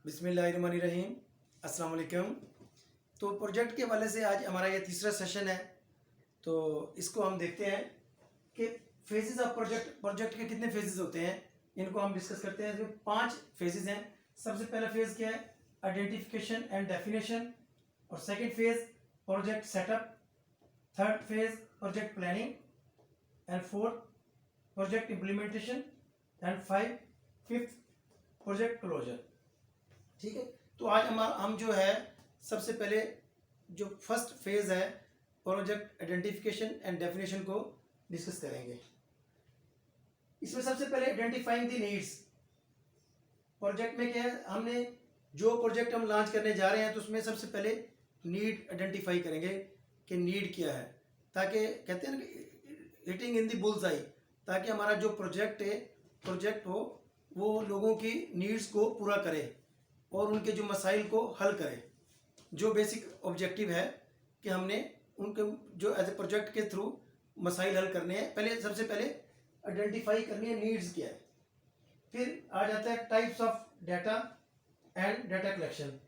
बिस्मिल्लाहिर्रहमानिर्रहीम। अस्सलाम वालेकुम। तो प्रोजेक्ट के हवाले से आज हमारा ये तीसरा सेशन है। तो इसको हम देखते हैं कि फेजेस ऑफ प्रोजेक्ट के कितने फेजेस होते हैं, इनको हम डिस्कस करते हैं। इसमें 5 फेजेस हैं। सबसे पहला फेज क्या है? Identification and definition. और second phase project setup. Third phase project planning. And fourth project implementation. And fifth project closure. ठीक है। तो आज हम जो है सबसे पहले जो फर्स्ट फेज है प्रोजेक्ट आइडेंटिफिकेशन एंड डेफिनेशन को डिस्कस करेंगे। इसमें सबसे पहले आइडेंटिफाइंग द नीड्स। प्रोजेक्ट में क्या है, हमने जो प्रोजेक्ट हम लॉन्च करने जा रहे हैं तो उसमें सबसे पहले नीड आइडेंटिफाई करेंगे कि नीड क्या है, ताकि कहते हैं ना hitting in the bull's eye, ताकि हमारा जो प्रोजेक्ट हो वो लोगों की नीड्स को पूरा करे और उनके जो मसाइल को हल करे। जो बेसिक ऑब्जेक्टिव है कि हमने उनके जो एज ए प्रोजेक्ट के थ्रू मसाइल हल करने हैं, सबसे पहले आइडेंटिफाई करनी है नीड्स क्या है। फिर आ जाता है types of data and data collection.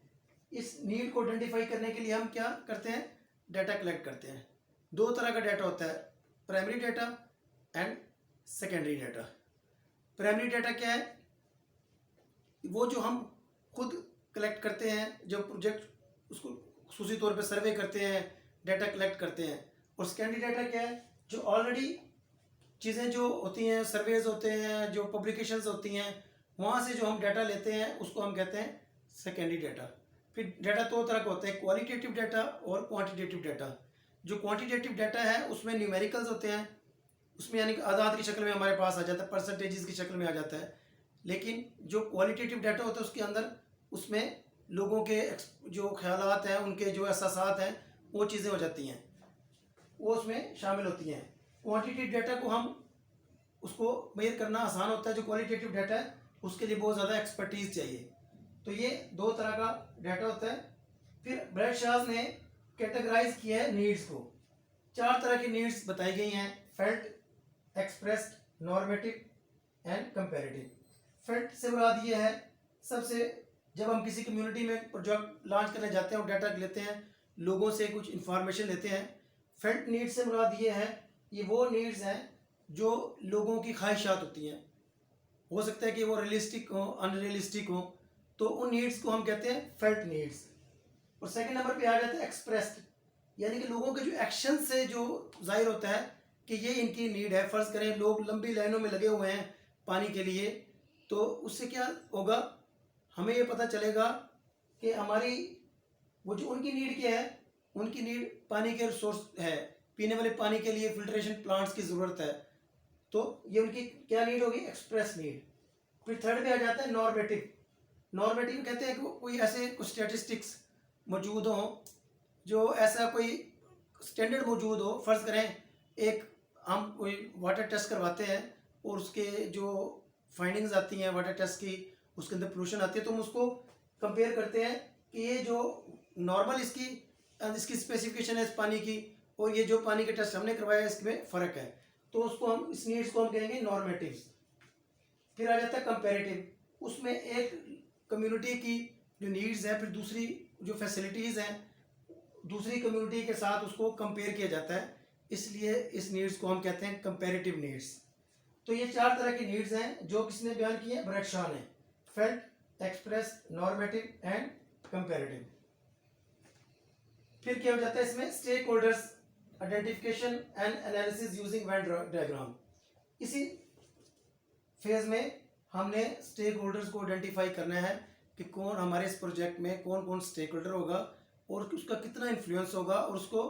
इस नीड को आइडेंटिफाई करने के लिए हम क्या करते हैं? डाटा कलेक्ट करते हैं। 2 तरह का डाटा होता है, primary data and secondary data. Primary data क्या है? वो जो हम खुद कलेक्ट करते हैं, जो प्रोजेक्ट उसको खसूसी तौर पे सर्वे करते हैं, डाटा कलेक्ट करते हैं। और सेकेंडरी डाटा क्या है? जो ऑलरेडी चीज़ें जो होती हैं, सर्वेज होते हैं, जो पब्लिकेशंस होती हैं, वहाँ से जो हम डाटा लेते हैं उसको हम कहते हैं सेकेंडरी डाटा। फिर डाटा 2 तरह का होता है, क्वालिटेटिव डाटा और क्वांटिटेटिव डाटा। जो क्वांटिटेटिव डाटा है उसमें न्यूमेरिकल्स होते हैं, उसमें यानी कि आदाद की शक्ल में हमारे पास आ जाता है, परसेंटेजेस की शक्ल में आ जाता है। लेकिन जो क्वालिटेटिव डाटा होता है उसके अंदर उसमें लोगों के जो ख्यालात हैं, उनके जो एहसासात हैं, वो चीज़ें हो जाती हैं, वो उसमें शामिल होती हैं। क्वांटिटेटिव डाटा को हम उसको मेजर करना आसान होता है, जो क्वालिटेटिव डाटा है उसके लिए बहुत ज़्यादा एक्सपर्टीज चाहिए। तो ये 2 तरह का डाटा होता है। फिर ब्रैडशॉ ने कैटेगराइज किया है नीड्स को। 4 तरह की नीड्स बताई गई हैं, felt, expressed, normative and comparative. Felt से मुराद ये है, सबसे जब हम किसी कम्युनिटी में प्रोजेक्ट लॉन्च करने जाते हैं और डाटा लेते हैं, लोगों से कुछ इन्फॉर्मेशन लेते हैं। फेल्ट नीड से मुराद ये है, ये वो नीड्स हैं जो लोगों की ख्वाहिशात होती हैं। हो सकता है कि वो रियलिस्टिक हो, अनरियलिस्टिक हो, तो उन नीड्स को हम कहते हैं फेल्ट नीड्स। और सेकंड नंबर पे आ जाता है एक्सप्रेस्ड, यानी कि लोगों के जो एक्शन से जो जाहिर होता है कि ये इनकी नीड है। फ़र्ज़ करें लोग लंबी लाइनों में लगे हुए हैं पानी के लिए, तो उससे क्या होगा, हमें ये पता चलेगा कि हमारी वो जो उनकी नीड क्या है, उनकी नीड पानी के रिसोर्स है, पीने वाले पानी के लिए फिल्ट्रेशन प्लांट्स की ज़रूरत है। तो ये उनकी क्या नीड होगी? Express need. फिर थर्ड पे आ जाता है नॉर्मेटिव। नॉर्मेटिव कहते हैं कि कोई ऐसे कुछ स्टैटिस्टिक्स मौजूद हों, जो ऐसा कोई स्टैंडर्ड मौजूद हो। फ़र्ज़ करें एक हम कोई वाटर टेस्ट करवाते हैं और उसके जो फाइंडिंग्स आती हैं वाटर टेस्ट की, उसके अंदर पोल्यूशन आती है, तो हम उसको कंपेयर करते हैं कि ये जो नॉर्मल इसकी स्पेसिफिकेशन है इस पानी की, और ये जो पानी के टेस्ट हमने करवाया है इसमें फ़र्क है। तो उसको हम इस नीड्स को हम कहेंगे नॉर्मेटिव। फिर आ जाता है कंपेरेटिव। उसमें एक कम्युनिटी की जो नीड्स है, फिर दूसरी जो फैसिलिटीज़ हैं दूसरी कम्युनिटी के साथ उसको कंपेयर किया जाता है, इसलिए इस नीड्स को हम कहते हैं कंपेरेटिव नीड्स। तो ये 4 तरह की नीड्स हैं जो किसने बयान की है? ब्रैडशॉ ने। Felt, express, normative and comparative. फिर क्या हो जाता है इसमें? Stake holders identification and analysis using Venn diagram. इसी फेज में हमने स्टेक होल्डर्स को आइडेंटिफाई करना है कि कौन हमारे इस प्रोजेक्ट में कौन कौन स्टेक होल्डर होगा और उसका कितना इन्फ्लुएंस होगा और उसको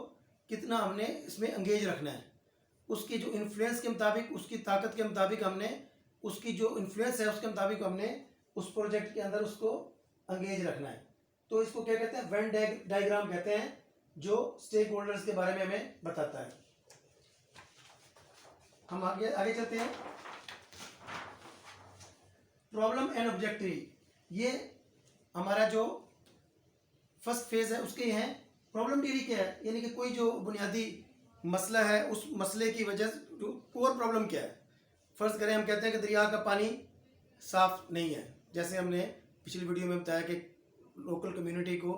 कितना हमने इसमें एंगेज रखना है। उसकी जो इन्फ्लुएंस के मुताबिक, उसकी ताकत के मुताबिक हमने, उसकी जो इन्फ्लुएंस है उसके मुताबिक हमने उस प्रोजेक्ट के अंदर उसको एंगेज रखना है। तो इसको क्या कहते हैं? वेन डायग्राम कहते हैं, जो स्टेक होल्डर्स के बारे में हमें बताता है। हम आगे आगे चलते हैं। प्रॉब्लम एंड ऑब्जेक्टिव, ये हमारा जो फर्स्ट फेज है उसके हैं। प्रॉब्लम ड्यूरी क्या है? यानी कि कोई जो बुनियादी मसला है, उस मसले की वजह से जो कोर प्रॉब्लम क्या है। फ़र्ज़ करें हम कहते हैं कि दरिया का पानी साफ़ नहीं है, जैसे हमने पिछली वीडियो में बताया कि लोकल कम्युनिटी को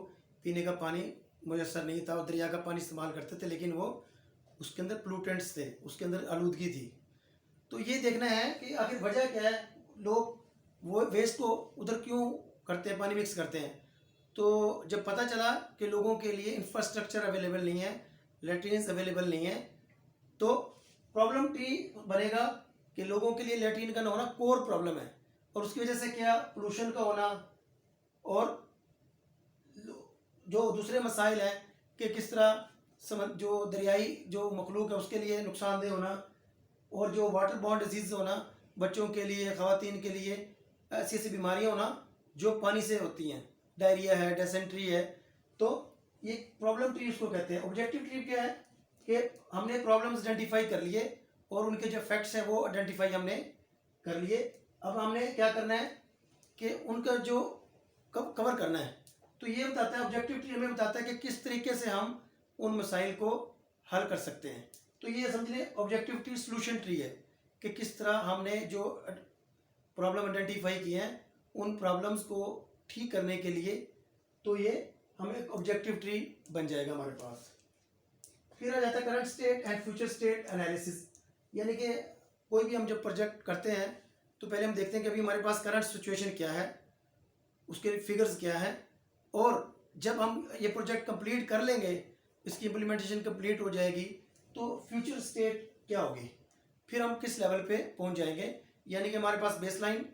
पीने का पानी मुयसर नहीं था और दरिया का पानी इस्तेमाल करते थे, लेकिन वो उसके अंदर प्लूटेंट्स थे, उसके अंदर आलूदगी थी। तो ये देखना है कि आखिर वजह क्या है, लोग वो वेस्ट को उधर क्यों करते हैं, पानी मिक्स करते हैं। तो जब पता चला कि लोगों के लिए इंफ्रास्ट्रक्चर अवेलेबल नहीं है, लेट्रिन्स अवेलेबल नहीं है, तो प्रॉब्लम ट्री बनेगा कि लोगों के लिए लेट्रिन का ना होना कोर प्रॉब्लम है। और उसकी वजह से क्या, पोल्यूशन का होना और जो दूसरे मसाइल हैं कि किस तरह जो दरियाई जो मखलूक है उसके लिए नुकसानदेह होना, और जो वाटर बॉर्न डिजीज़ होना बच्चों के लिए, ख़वातीन के लिए, ऐसी ऐसी बीमारियाँ होना जो पानी से होती हैं, डायरिया है, डेसेंट्री है। तो ये प्रॉब्लम ट्री उसको कहते हैं। ऑब्जेक्टिव ट्री क्या है कि हमने प्रॉब्लम्स आइडेंटिफाई कर लिए और उनके जो फैक्ट्स हैं वो आइडेंटिफाई हमने कर लिए। अब हमने क्या करना है कि उनका जो कवर करना है। तो ये बताता है, ऑब्जेक्टिव ट्री हमें बताता है कि किस तरीके से हम उन मसाइल को हल कर सकते हैं। तो ये समझ लें ऑब्जेक्टिव ट्री सोल्यूशन ट्री है कि किस तरह हमने जो प्रॉब्लम आइडेंटिफाई किए हैं उन प्रॉब्लम्स को ठीक करने के लिए, तो ये हमें ऑब्जेक्टिव ट्री बन जाएगा हमारे पास। फिर आ जाता है current state and future state analysis. यानी कि कोई भी हम जब प्रोजेक्ट करते हैं तो पहले हम देखते हैं कि अभी हमारे पास करंट सिचुएशन क्या है, उसके फिगर्स क्या है, और जब हम ये प्रोजेक्ट कंप्लीट कर लेंगे, इसकी इम्प्लीमेंटेशन कंप्लीट हो जाएगी, तो फ्यूचर स्टेट क्या होगी, फिर हम किस लेवल पे पहुंच जाएंगे। यानी कि हमारे पास बेसलाइन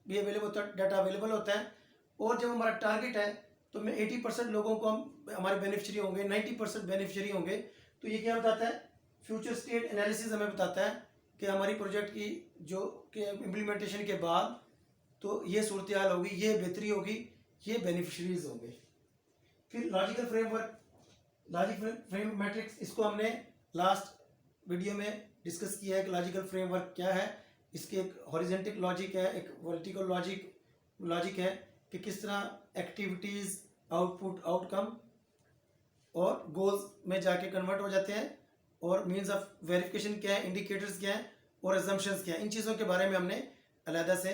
भी अवेलेबल होता है, डाटा अवेलेबल होता है, और जब हमारा टारगेट है तो मैं 80% लोगों को हम हमारे बेनिफिशियरी होंगे, 90% बेनिफिशियरी होंगे। तो ये क्या बताता है, फ्यूचर स्टेट एनालिसिस हमें बताता है कि हमारी प्रोजेक्ट की जो कि इम्प्लीमेंटेशन के बाद तो ये सूरत हाल होगी, ये बेहतरी होगी, ये बेनिफिशरीज होंगे। फिर logical framework, logical frame matrix, इसको हमने लास्ट वीडियो में डिस्कस किया है कि लॉजिकल फ्रेमवर्क क्या है। इसके एक हॉरिजेंटल लॉजिक है, एक वर्टिकल लॉजिक है कि किस तरह एक्टिविटीज़, आउटपुट, आउटकम और गोल्स में जाके कन्वर्ट हो जाते हैं, और मीन्स ऑफ वेरिफिकेशन क्या है, इंडिकेटर्स क्या है, और एजम्पशंस क्या है। इन चीज़ों के बारे में हमने अलहदा से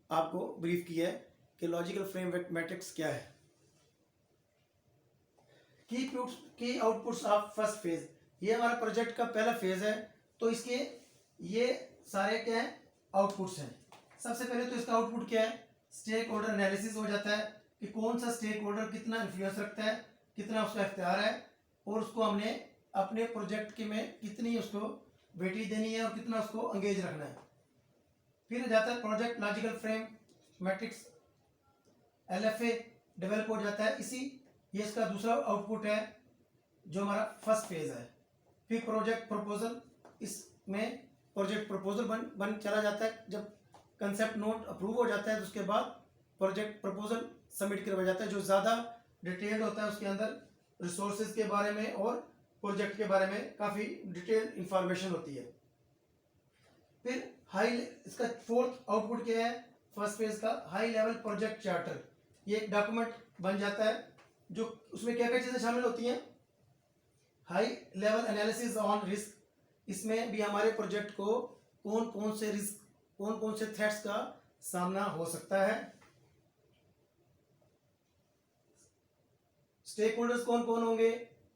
आपको ब्रीफ किया है कि लॉजिकल फ्रेमवर्क मैट्रिक्स क्या है। की आउटपुट्स ऑफ फर्स्ट फेज, ये हमारा प्रोजेक्ट का पहला फेज है। तो इसके ये सारे क्या है, आउटपुट्स हैं। सबसे पहले तो इसका आउटपुट क्या है, स्टेक होल्डर एनालिसिस हो जाता है कि कौन सा स्टेक होल्डर कितना इन्फ्लुएंस रखता है, कितना उसका इख्तियार है, और उसको हमने अपने प्रोजेक्ट के में कितनी उसको वेटेज देनी है और कितना उसको एंगेज रखना है। फिर जाता है project logical frame matrix, LFA develop हो जाता है। ये इसका दूसरा आउटपुट है जो हमारा फर्स्ट फेज है। फिर प्रोजेक्ट प्रपोजल, इसमें प्रोजेक्ट प्रपोजल बन चला जाता है। जब कंसेप्ट नोट अप्रूव हो जाता है तो उसके बाद प्रोजेक्ट प्रपोजल सबमिट करवाया जाता है, जो ज़्यादा डिटेल्ड होता है। उसके अंदर रिसोर्सेज के बारे में और प्रोजेक्ट के बारे में काफ़ी डिटेल इंफॉर्मेशन होती है। फिर इसका फोर्थ आउटपुट क्या है फर्स्ट फेज का, हाई लेवल प्रोजेक्ट चार्टर। ये एक डॉक्यूमेंट बन जाता है जो उसमें क्या क्या चीज़ें शामिल होती हैं, high level analysis on risk, इसमें भी हमारे प्रोजेक्ट को कौन कौन से रिस्क, कौन कौन से थ्रेट्स का सामना हो सकता है, स्टेक होल्डर्स कौन कौन होंगे,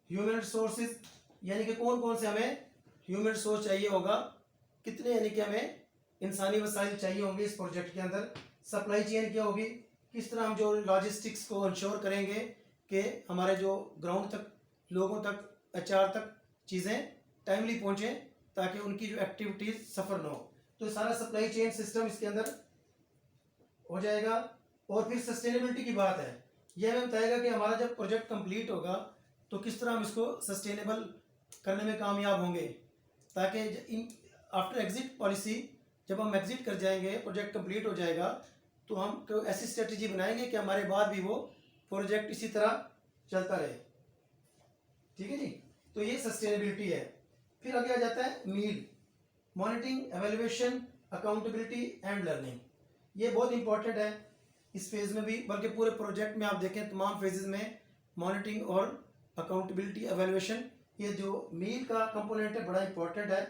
ह्यूमन रिसोर्सेज, यानी कि कौन कौन से हमें ह्यूमन रिसोर्स चाहिए होगा, कितने यानी कि हमें इंसानी वसाइल चाहिए होंगे इस प्रोजेक्ट के अंदर, सप्लाई चेन क्या होगी, किस तरह हम जो लॉजिस्टिक्स को इंश्योर करेंगे कि हमारे जो ग्राउंड तक, लोगों तक, HR तक चीज़ें टाइमली पहुँचें ताकि उनकी जो एक्टिविटीज़ सफ़र ना हो। तो सारा सप्लाई चेन सिस्टम इसके अंदर हो जाएगा। और फिर सस्टेनेबिलिटी की बात है, यह हमें बताएगा कि हमारा जब प्रोजेक्ट कंप्लीट होगा तो किस तरह हम इसको सस्टेनेबल करने में कामयाब होंगे, ताकि इन आफ्टर एग्जिट पॉलिसी जब हम एग्जिट कर जाएंगे, प्रोजेक्ट कंप्लीट हो जाएगा, तो हम कोई ऐसी स्ट्रेटजी बनाएंगे कि हमारे बाद भी वो प्रोजेक्ट इसी तरह चलता रहे। ठीक है जी, तो ये सस्टेनेबिलिटी है। फिर आगे आ जाता है MEAL, monitoring, evaluation, accountability and learning. ये बहुत इंपॉर्टेंट है इस फेज में भी, बल्कि पूरे प्रोजेक्ट में आप देखें तमाम फेजेस में मॉनिटरिंग और अकाउंटेबिलिटी, एवेल्युएशन, ये जो मील का कंपोनेंट है बड़ा इंपॉर्टेंट है,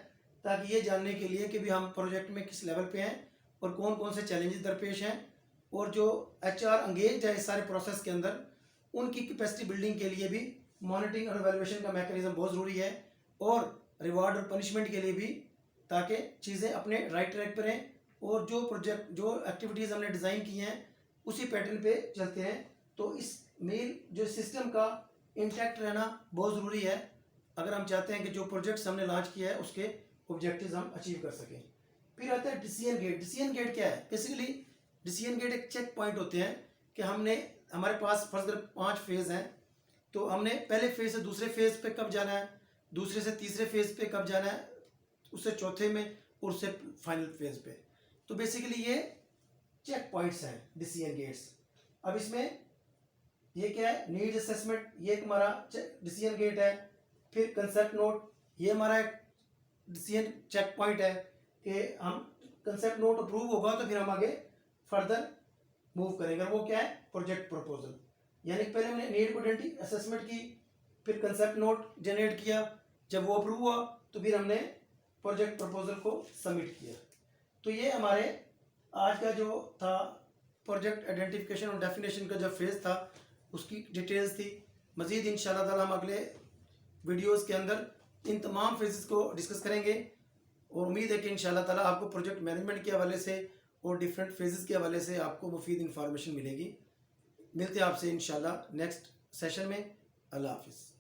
ताकि ये जानने के लिए कि भी हम प्रोजेक्ट में किस लेवल पे हैं और कौन कौन से चैलेंजेस दरपेश हैं, और जो HR एंगेज है इस सारे प्रोसेस के अंदर, उनकी कैपेसिटी बिल्डिंग के लिए भी मॉनिटरिंग और एवेल्युएशन का मैकेनिज्म बहुत ज़रूरी है, और रिवार्ड और पनिशमेंट के लिए भी, ताकि चीज़ें अपने राइट ट्रैक पर रहें और जो प्रोजेक्ट जो एक्टिविटीज़ हमने डिज़ाइन की हैं उसी पैटर्न पे चलते हैं। तो इस मेल जो सिस्टम का इंटैक्ट रहना बहुत ज़रूरी है, अगर हम चाहते हैं कि जो प्रोजेक्ट्स हमने लॉन्च किया है उसके ऑब्जेक्टिव्स हम अचीव कर सकें। फिर आता है डिसीजन गेट। डिसीजन गेट क्या है? बेसिकली डिसीजन गेट एक चेक पॉइंट होते हैं कि हमने, हमारे पास फर्स्ट 5 फेज़ हैं, तो हमने पहले फेज़ से दूसरे फेज़ पे कब जाना है, दूसरे से तीसरे फेज़ पे कब जाना है, उससे चौथे में, और उससे फाइनल फेज़ पे। तो बेसिकली ये चेक पॉइंट्स हैं डिसीजन गेट्स। अब इसमें ये क्या है? नीड्स असेसमेंट, ये एक हमारा डिसीजन गेट है। फिर कंसेप्ट नोट, ये हमारा एक डिसीजन चेक पॉइंट है कि हम कंसेप्ट नोट अप्रूव होगा तो फिर हम आगे फर्दर मूव करेंगे। वो क्या है? Project proposal. यानी पहले हमने नीड को असेसमेंट की, फिर कंसेप्ट नोट जनरेट किया, जब वो अप्रूव हुआ तो फिर हमने प्रोजेक्ट प्रपोजल को सबमिट किया। तो ये हमारे आज का जो था प्रोजेक्ट आइडेंटिफिकेशन और डेफिनेशन का जो फेज़ था उसकी डिटेल्स थी। मज़ीद इंशाल्लाह ताला हम अगले वीडियोस के अंदर इन तमाम फेजेस को डिस्कस करेंगे, और उम्मीद है कि इंशाल्लाह ताला आपको प्रोजेक्ट मैनेजमेंट के हवाले से और डिफरेंट फेजेस के हवाले से आपको मुफीद इंफॉर्मेशन मिलेगी। मिलते हैं आपसे इंशाल्लाह नेक्स्ट सेशन में। अल्लाह हाफिज़।